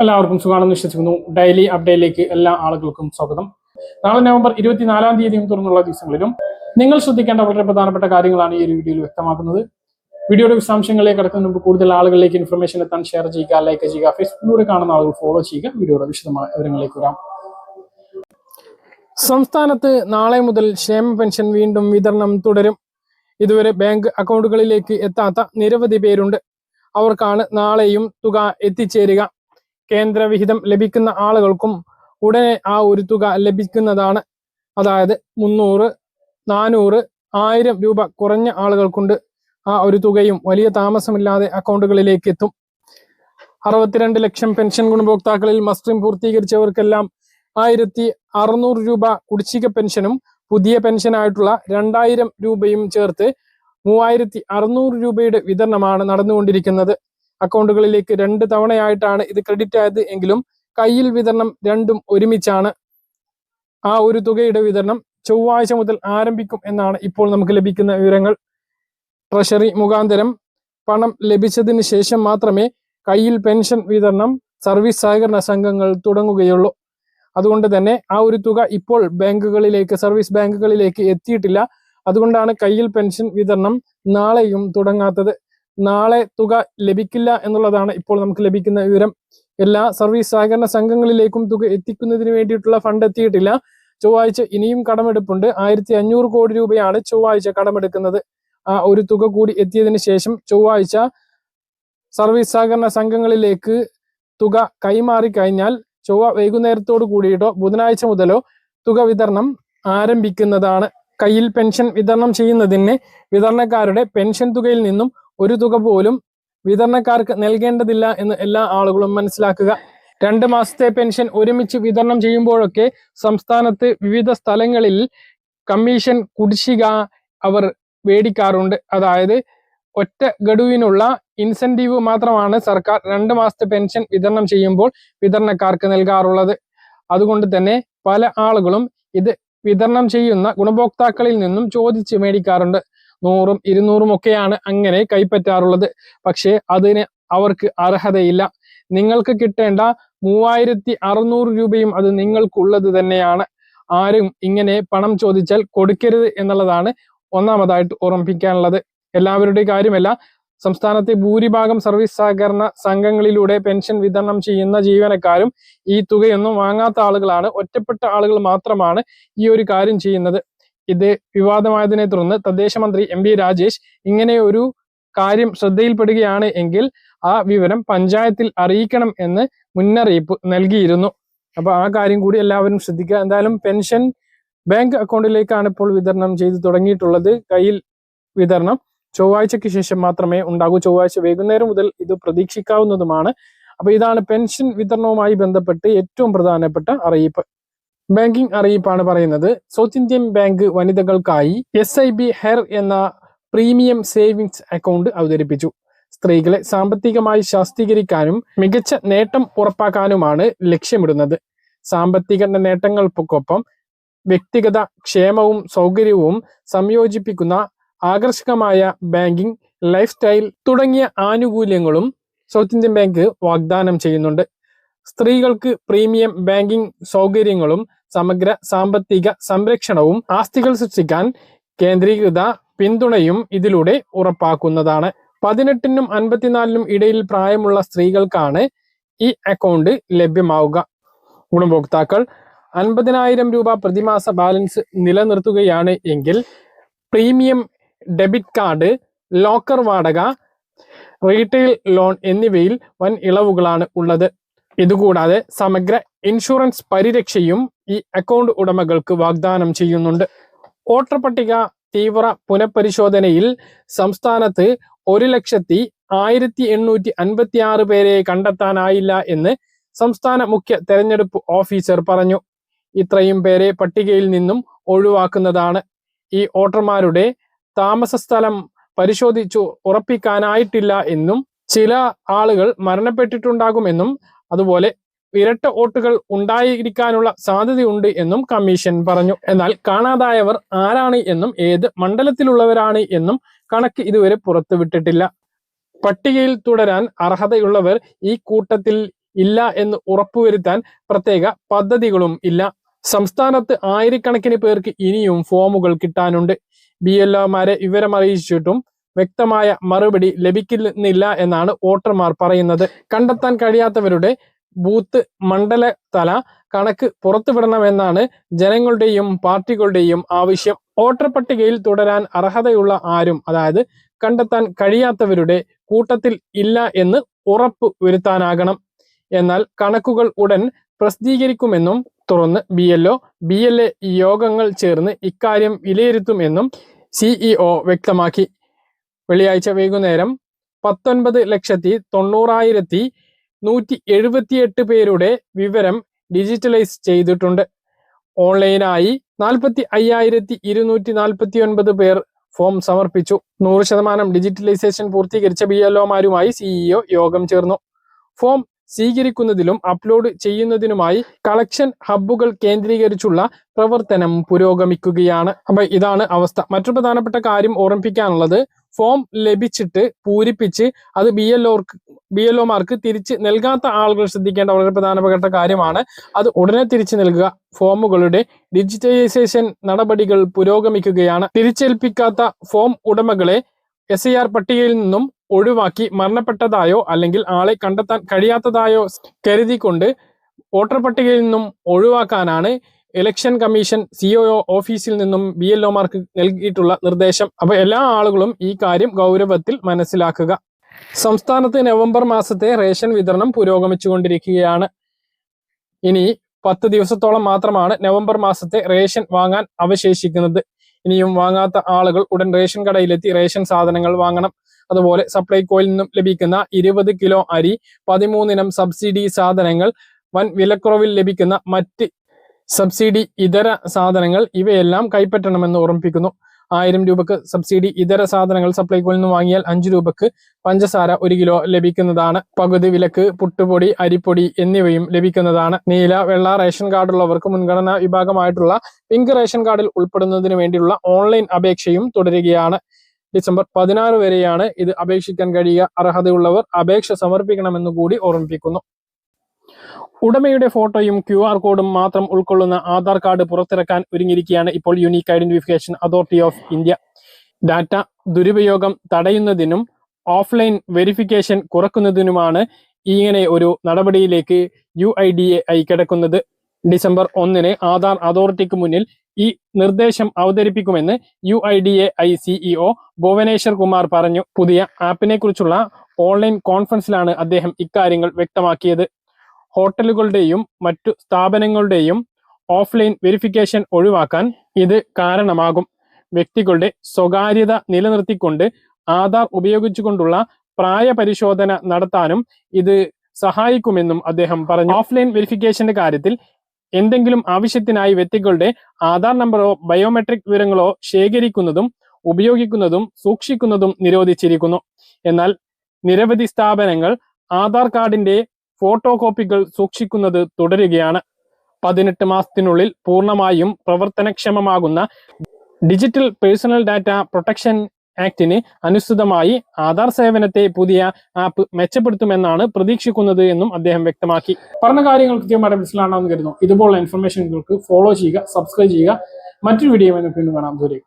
എല്ലാവർക്കും സുഖാണെന്ന് വിശ്വസിക്കുന്നു. ഡെയിലി അപ്ഡേറ്റിലേക്ക് എല്ലാ ആളുകൾക്കും സ്വാഗതം. നാളെ നവംബർ 24 തീയതിയും തുറന്നുള്ള ദിവസങ്ങളിലും നിങ്ങൾ ശ്രദ്ധിക്കേണ്ട വളരെ പ്രധാനപ്പെട്ട കാര്യങ്ങളാണ് ഈ ഒരു വീഡിയോയിൽ വ്യക്തമാക്കുന്നത്. വീഡിയോയുടെ വിശദാംശങ്ങളിലേക്ക് കടക്കുന്നതിന് മുമ്പ് കൂടുതൽ ആളുകളിലേക്ക് ഇൻഫർമേഷൻ എത്താൻ ഷെയർ ചെയ്യുക, ലൈക്ക് ചെയ്യുക, ഫേസ്ബുക്കിലൂടെ കാണുന്ന ആളുകൾ ഫോളോ ചെയ്യുക. വീഡിയോയുടെ വിശദമായ വിവരങ്ങളിലേക്ക് വരാം. സംസ്ഥാനത്ത് നാളെ മുതൽ ക്ഷേമ പെൻഷൻ വീണ്ടും വിതരണം തുടരും. ഇതുവരെ ബാങ്ക് അക്കൗണ്ടുകളിലേക്ക് എത്താത്ത നിരവധി പേരുണ്ട്. അവർക്കാണ് നാളെയും തുക എത്തിച്ചേരുക. കേന്ദ്രവിഹിതം ലഭിക്കുന്ന ആളുകൾക്കും ഉടനെ ആ ഒരു തുക ലഭിക്കുന്നതാണ്. അതായത് 300, 400, 1000 രൂപ കുറഞ്ഞ ആളുകൾക്കുണ്ട് ആ ഒരു തുകയും വലിയ താമസമില്ലാതെ അക്കൗണ്ടുകളിലേക്ക് എത്തും. 62 ലക്ഷം പെൻഷൻ ഗുണഭോക്താക്കളിൽ മസ്റ്ററിംഗ് പൂർത്തീകരിച്ചവർക്കെല്ലാം 1600 രൂപ കുടിശ്ശിക പെൻഷനും പുതിയ പെൻഷനായിട്ടുള്ള 2000 രൂപയും ചേർത്ത് 3600 രൂപയുടെ വിതരണമാണ് നടന്നുകൊണ്ടിരിക്കുന്നത്. അക്കൗണ്ടുകളിലേക്ക് 2 തവണയായിട്ടാണ് ഇത് ക്രെഡിറ്റ് ആയത് എങ്കിലും കയ്യിൽ വിതരണം രണ്ടും ഒരുമിച്ചാണ്. ആ ഒരു തുകയുടെ വിതരണം ചൊവ്വാഴ്ച മുതൽ ആരംഭിക്കും എന്നാണ് ഇപ്പോൾ നമുക്ക് ലഭിക്കുന്ന വിവരങ്ങൾ. ട്രഷറി മുഖാന്തരം പണം ലഭിച്ചതിന് ശേഷം മാത്രമേ കയ്യിൽ പെൻഷൻ വിതരണം സർവീസ് സഹകരണ സംഘങ്ങൾ തുടങ്ങുകയുള്ളൂ. അതുകൊണ്ട് തന്നെ ആ ഒരു തുക ഇപ്പോൾ സർവീസ് ബാങ്കുകളിലേക്ക് എത്തിയിട്ടില്ല. അതുകൊണ്ടാണ് കയ്യിൽ പെൻഷൻ വിതരണം നാളെയും തുടങ്ങാത്തത്. നാളെ തുക ലഭിക്കില്ല എന്നുള്ളതാണ് ഇപ്പോൾ നമുക്ക് ലഭിക്കുന്ന വിവരം. എല്ലാ സർവീസ് സഹകരണ സംഘങ്ങളിലേക്കും തുക എത്തിക്കുന്നതിന് വേണ്ടിയിട്ടുള്ള ഫണ്ട് എത്തിയിട്ടില്ല. ചൊവ്വാഴ്ച ഇനിയും കടമെടുപ്പുണ്ട്. 1500 കോടി രൂപയാണ് ചൊവ്വാഴ്ച കടമെടുക്കുന്നത്. ആ ഒരു തുക കൂടി എത്തിയതിനു ശേഷം ചൊവ്വാഴ്ച സർവീസ് സഹകരണ സംഘങ്ങളിലേക്ക് തുക കൈമാറി കഴിഞ്ഞാൽ ചൊവ്വ വൈകുന്നേരത്തോടു കൂടിയിട്ടോ ബുധനാഴ്ച മുതലോ തുക വിതരണം ആരംഭിക്കുന്നതാണ്. കയ്യിൽ പെൻഷൻ വിതരണം ചെയ്യുന്നതിന് വിതരണക്കാരുടെ പെൻഷൻ തുകയിൽ നിന്നും ഒരു തുക പോലും വിതരണക്കാർക്ക് നൽകേണ്ടതില്ല എന്ന് എല്ലാ ആളുകളും മനസ്സിലാക്കുക. 2 മാസത്തെ പെൻഷൻ ഒരുമിച്ച് വിതരണം ചെയ്യുമ്പോഴൊക്കെ സംസ്ഥാനത്ത് വിവിധ സ്ഥലങ്ങളിൽ കമ്മീഷൻ കുടിശ്ശിക അവർ മേടിക്കാറുണ്ട്. അതായത് ഒറ്റ ഗഡുവിനുള്ള ഇൻസെന്റീവ് മാത്രമാണ് സർക്കാർ 2 മാസത്തെ പെൻഷൻ വിതരണം ചെയ്യുമ്പോൾ വിതരണക്കാർക്ക് നൽകാറുള്ളത്. അതുകൊണ്ട് തന്നെ പല ആളുകളും ഇത് വിതരണം ചെയ്യുന്ന ഗുണഭോക്താക്കളിൽ നിന്നും ചോദിച്ച് മേടിക്കാറുണ്ട്. 100ഉം 200ഉം ഒക്കെയാണ് അങ്ങനെ കൈപ്പറ്റാറുള്ളത്. പക്ഷേ അതിന് അവർക്ക് അർഹതയില്ല. നിങ്ങൾക്ക് കിട്ടേണ്ട 3600 രൂപയും അത് നിങ്ങൾക്കുള്ളത് തന്നെയാണ്. ആരും ഇങ്ങനെ പണം ചോദിച്ചാൽ കൊടുക്കരുത് എന്നുള്ളതാണ് ഒന്നാമതായിട്ട് ഓർമ്മിപ്പിക്കാനുള്ളത്. എല്ലാവരുടെയും കാര്യമല്ല, സംസ്ഥാനത്തെ ഭൂരിഭാഗം സർവീസ് സഹകരണ സംഘങ്ങളിലൂടെ പെൻഷൻ വിതരണം ചെയ്യുന്ന ജീവനക്കാരും ഈ തുകയൊന്നും വാങ്ങാത്ത ആളുകളാണ്. ഒറ്റപ്പെട്ട ആളുകൾ മാത്രമാണ് ഈ ഒരു കാര്യം ചെയ്യുന്നത്. ഇത് വിവാദമായതിനെ തുടർന്ന് തദ്ദേശ മന്ത്രി MP രാജേഷ് ഇങ്ങനെ ഒരു കാര്യം ശ്രദ്ധയിൽപ്പെടുകയാണ് എങ്കിൽ ആ വിവരം പഞ്ചായത്തിൽ അറിയിക്കണം എന്ന് മുന്നറിയിപ്പ് നൽകിയിരുന്നു. അപ്പൊ ആ കാര്യം കൂടി എല്ലാവരും ശ്രദ്ധിക്കുക. എന്തായാലും പെൻഷൻ ബാങ്ക് അക്കൗണ്ടിലേക്കാണ് ഇപ്പോൾ വിതരണം ചെയ്തു തുടങ്ങിയിട്ടുള്ളത്. കയ്യിൽ വിതരണം ചൊവ്വാഴ്ചയ്ക്ക് ശേഷം മാത്രമേ ഉണ്ടാകൂ. ചൊവ്വാഴ്ച വൈകുന്നേരം മുതൽ ഇത് പ്രതീക്ഷിക്കാവുന്നതുമാണ്. അപ്പൊ ഇതാണ് പെൻഷൻ വിതരണവുമായി ബന്ധപ്പെട്ട് ഏറ്റവും പ്രധാനപ്പെട്ട അറിയിപ്പ്. ബാങ്കിംഗ് അറിയിപ്പാണ് പറയുന്നത്. സൗത്ത് ഇന്ത്യൻ ബാങ്ക് വനിതകൾക്കായി SIB ഹെർ എന്ന പ്രീമിയം സേവിങ്സ് അക്കൗണ്ട് അവതരിപ്പിച്ചു. സ്ത്രീകളെ സാമ്പത്തികമായി ശാക്തീകരിക്കാനും മികച്ച നേട്ടം ഉറപ്പാക്കാനുമാണ് ലക്ഷ്യമിടുന്നത്. സാമ്പത്തിക നേട്ടങ്ങൾക്കൊപ്പം വ്യക്തിഗത ക്ഷേമവും സൗകര്യവും സംയോജിപ്പിക്കുന്ന ആകർഷകമായ ബാങ്കിംഗ്, ലൈഫ് സ്റ്റൈൽ തുടങ്ങിയ ആനുകൂല്യങ്ങളും സൗത്ത് ഇന്ത്യൻ ബാങ്ക് വാഗ്ദാനം ചെയ്യുന്നുണ്ട്. സ്ത്രീകൾക്ക് പ്രീമിയം ബാങ്കിംഗ് സൗകര്യങ്ങളും സമഗ്ര സാമ്പത്തിക സംരക്ഷണവും ആസ്തികൾ സൃഷ്ടിക്കാൻ കേന്ദ്രീകൃത പിന്തുണയും ഇതിലൂടെ ഉറപ്പാക്കുന്നതാണ്. 18നും 54നും ഇടയിൽ പ്രായമുള്ള സ്ത്രീകൾക്കാണ് ഈ അക്കൗണ്ട് ലഭ്യമാവുക. ഗുണഭോക്താക്കൾ 50,000 രൂപ പ്രതിമാസ ബാലൻസ് നിലനിർത്തുകയാണ് എങ്കിൽ പ്രീമിയം ഡെബിറ്റ് കാർഡ്, ലോക്കർ വാടക, റീറ്റെയിൽ ലോൺ എന്നിവയിൽ വൻ ഇളവുകളാണ് ഉള്ളത്. ഇതുകൂടാതെ സമഗ്ര ഇൻഷുറൻസ് പരിരക്ഷയും ഈ അക്കൗണ്ട് ഉടമകൾക്ക് വാഗ്ദാനം ചെയ്യുന്നുണ്ട്. വോട്ടർ പട്ടിക തീവ്ര പുനഃപരിശോധനയിൽ സംസ്ഥാനത്ത് 1,01,856 പേരെ കണ്ടെത്താനായില്ല എന്ന് സംസ്ഥാന മുഖ്യ തെരഞ്ഞെടുപ്പ് ഓഫീസർ പറഞ്ഞു. ഇത്രയും പേരെ പട്ടികയിൽ നിന്നും ഒഴിവാക്കുന്നതാണ്. ഈ വോട്ടർമാരുടെ താമസ സ്ഥലം പരിശോധിച്ചു ഉറപ്പിക്കാനായിട്ടില്ല എന്നും ചില ആളുകൾ മരണപ്പെട്ടിട്ടുണ്ടാകുമെന്നും അതുപോലെ ഇരട്ട വോട്ടുകൾ ഉണ്ടായിരിക്കാനുള്ള സാധ്യതയുണ്ട് എന്നും കമ്മീഷൻ പറഞ്ഞു. എന്നാൽ കാണാതായവർ ആരാണ് എന്നും ഏത് മണ്ഡലത്തിലുള്ളവരാണ് എന്നും കണക്ക് ഇതുവരെ പുറത്തുവിട്ടിട്ടില്ല. പട്ടികയിൽ തുടരാൻ അർഹതയുള്ളവർ ഈ കൂട്ടത്തിൽ ഇല്ല എന്ന് ഉറപ്പുവരുത്താൻ പ്രത്യേക പദ്ധതികളും ഇല്ല. സംസ്ഥാനത്ത് ആയിരക്കണക്കിന് പേർക്ക് ഇനിയും ഫോമുകൾ കിട്ടാനുണ്ട്. BLOമാരെ വിവരമറിയിച്ചിട്ടും വ്യക്തമായ മറുപടി ലഭിക്കുന്നില്ല എന്നാണ് വോട്ടർമാർ പറയുന്നത്. കണ്ടെത്താൻ കഴിയാത്തവരുടെ ബൂത്ത് മണ്ഡല തല കണക്ക് പുറത്തുവിടണമെന്നാണ് ജനങ്ങളുടെയും പാർട്ടികളുടെയും ആവശ്യം. വോട്ടർ പട്ടികയിൽ തുടരാൻ അർഹതയുള്ള ആരും, അതായത് കണ്ടെത്താൻ കഴിയാത്തവരുടെ കൂട്ടത്തിൽ ഇല്ല എന്ന് ഉറപ്പ് വരുത്താനാകണം. എന്നാൽ കണക്കുകൾ ഉടൻ പ്രസിദ്ധീകരിക്കുമെന്നും തുടർന്ന് BLO BLA യോഗങ്ങൾ ചേർന്ന് ഇക്കാര്യം വിലയിരുത്തുമെന്നും CEO വ്യക്തമാക്കി. വെള്ളിയാഴ്ച വൈകുന്നേരം 19,90,178 പേരുടെ വിവരം ഡിജിറ്റലൈസ് ചെയ്തിട്ടുണ്ട്. ഓൺലൈനായി 45,249 പേർ ഫോം സമർപ്പിച്ചു. 100% ഡിജിറ്റലൈസേഷൻ പൂർത്തീകരിച്ച BLOമാരുമായി CEO യോഗം ചേർന്നു. ഫോം സ്വീകരിക്കുന്നതിലും അപ്ലോഡ് ചെയ്യുന്നതിനുമായി കളക്ഷൻ ഹബ്ബുകൾ കേന്ദ്രീകരിച്ചുള്ള പ്രവർത്തനം പുരോഗമിക്കുകയാണ്. അപ്പൊ ഇതാണ് അവസ്ഥ. മറ്റൊരു പ്രധാനപ്പെട്ട കാര്യം ഓർമ്മിപ്പിക്കാനുള്ളത്, ഫോം ലഭിച്ചിട്ട് പൂരിപ്പിച്ച് അത് BLOമാർക്ക് തിരിച്ച് നൽകാത്ത ആളുകൾ ശ്രദ്ധിക്കേണ്ട വളരെ പ്രധാനപ്പെട്ട കാര്യമാണ്. അത് ഉടനെ തിരിച്ചു നൽകുക. ഫോമുകളുടെ ഡിജിറ്റലൈസേഷൻ നടപടികൾ പുരോഗമിക്കുകയാണ്. തിരിച്ചേൽപ്പിക്കാത്ത ഫോം ഉടമകളെ SIR പട്ടികയിൽ നിന്നും ഒഴിവാക്കി മരണപ്പെട്ടതായോ അല്ലെങ്കിൽ ആളെ കണ്ടെത്താൻ കഴിയാത്തതായോ കരുതിക്കൊണ്ട് വോട്ടർ പട്ടികയിൽ നിന്നും ഒഴിവാക്കാനാണ് ഇലക്ഷൻ കമ്മീഷൻ COO ഓഫീസിൽ നിന്നും BLOമാർക്ക് നൽകിയിട്ടുള്ള നിർദ്ദേശം. അപ്പൊ എല്ലാ ആളുകളും ഈ കാര്യം ഗൗരവത്തിൽ മനസ്സിലാക്കുക. സംസ്ഥാനത്ത് നവംബർ മാസത്തെ റേഷൻ വിതരണം പുരോഗമിച്ചുകൊണ്ടിരിക്കുകയാണ്. ഇനി 10 ദിവസത്തോളം മാത്രമാണ് നവംബർ മാസത്തെ റേഷൻ വാങ്ങാൻ അവശേഷിക്കുന്നത്. ഇനിയും വാങ്ങാത്ത ആളുകൾ ഉടൻ റേഷൻ കടയിലെത്തി റേഷൻ സാധനങ്ങൾ വാങ്ങണം. അതുപോലെ സപ്ലൈകോയിൽ നിന്നും ലഭിക്കുന്ന 20 കിലോ അരി, 13 ഇനം സബ്സിഡി സാധനങ്ങൾ, വൻ വിലക്കുറവിൽ ലഭിക്കുന്ന മറ്റ് സബ്സിഡി ഇതര സാധനങ്ങൾ ഇവയെല്ലാം കൈപ്പറ്റണമെന്ന് ഓർമ്മിപ്പിക്കുന്നു. 1000 രൂപക്ക് സബ്സിഡി ഇതര സാധനങ്ങൾ സപ്ലൈകോയിൽ നിന്ന് വാങ്ങിയാൽ 5 രൂപക്ക് പഞ്ചസാര 1 കിലോ ലഭിക്കുന്നതാണ്. പകുതി വിലക്ക് പുട്ടുപൊടി, അരിപ്പൊടി എന്നിവയും ലഭിക്കുന്നതാണ്. നീല, വെള്ള റേഷൻ കാർഡുള്ളവർക്ക് മുൻഗണനാ വിഭാഗമായിട്ടുള്ള പിങ്ക് റേഷൻ കാർഡിൽ ഉൾപ്പെടുന്നതിന് വേണ്ടിയുള്ള ഓൺലൈൻ അപേക്ഷയും തുടരുകയാണ്. ഡിസംബർ 16 വരെയാണ് ഇത് അപേക്ഷിക്കാൻ കഴിയുക. അർഹതയുള്ളവർ അപേക്ഷ സമർപ്പിക്കണമെന്ന് കൂടി ഓർമ്മിപ്പിക്കുന്നു. ഉടമയുടെ ഫോട്ടോയും QR കോഡും മാത്രം ഉൾക്കൊള്ളുന്ന ആധാർ കാർഡ് പുറത്തിറക്കാൻ ഒരുങ്ങിയിരിക്കുകയാണ് ഇപ്പോൾ unique identification authority of India. Data ദുരുപയോഗം തടയുന്നതിനും ഓഫ്ലൈൻ വെരിഫിക്കേഷൻ കുറയ്ക്കുന്നതിനുമാണ് ഇങ്ങനെ ഒരു നടപടിയിലേക്ക് UIDAI കിടക്കുന്നത്. ഡിസംബർ 1 ആധാർ അതോറിറ്റിക്ക് മുന്നിൽ ഈ നിർദ്ദേശം അവതരിപ്പിക്കുമെന്ന് UIDAI CEO ഭുവനേശ്വർ കുമാർ പറഞ്ഞു. പുതിയ ആപ്പിനെ കുറിച്ചുള്ള ഓൺലൈൻ കോൺഫറൻസിലാണ് അദ്ദേഹം ഇക്കാര്യങ്ങൾ വ്യക്തമാക്കിയത്. ഹോട്ടലുകളുടെയും മറ്റു സ്ഥാപനങ്ങളുടെയും ഓഫ്ലൈൻ വെരിഫിക്കേഷൻ ഒഴിവാക്കാൻ ഇത് കാരണമാകും. വ്യക്തികളുടെ സ്വകാര്യത നിലനിർത്തിക്കൊണ്ട് ആധാർ ഉപയോഗിച്ചുകൊണ്ടുള്ള പ്രായ പരിശോധന നടത്താനും ഇത് സഹായിക്കുമെന്നും അദ്ദേഹം പറഞ്ഞു. ഓഫ്ലൈൻ വെരിഫിക്കേഷന്റെ കാര്യത്തിൽ എന്തെങ്കിലും ആവശ്യത്തിനായി വ്യക്തികളുടെ ആധാർ നമ്പറോ ബയോമെട്രിക് വിവരങ്ങളോ ശേഖരിക്കുന്നതും ഉപയോഗിക്കുന്നതും സൂക്ഷിക്കുന്നതും നിരോധിച്ചിരിക്കുന്നു. എന്നാൽ നിരവധി സ്ഥാപനങ്ങൾ ആധാർ കാർഡിന്റെ ഫോട്ടോ കോപ്പികൾ സൂക്ഷിക്കുന്നത് തുടരുകയാണ്. 18 മാസത്തിനുള്ളിൽ പൂർണ്ണമായും പ്രവർത്തനക്ഷമമാകുന്ന ഡിജിറ്റൽ പേഴ്സണൽ ഡാറ്റ പ്രൊട്ടക്ഷൻ ആക്ടിന് അനുസൃതമായി ആധാർ സേവനത്തെ പുതിയ ആപ്പ് മെച്ചപ്പെടുത്തുമെന്നാണ് പ്രതീക്ഷിക്കുന്നത് എന്നും അദ്ദേഹം വ്യക്തമാക്കി. പറഞ്ഞ കാര്യങ്ങൾ കൃത്യമായിട്ട് മനസ്സിലാണെന്ന് കരുതുന്നു. ഇതുപോലുള്ള ഇൻഫർമേഷനുകൾക്ക് ഫോളോ ചെയ്യുക, സബ്സ്ക്രൈബ് ചെയ്യുക. മറ്റൊരു വീഡിയോ വീണ്ടും കാണാം. ദൂരെ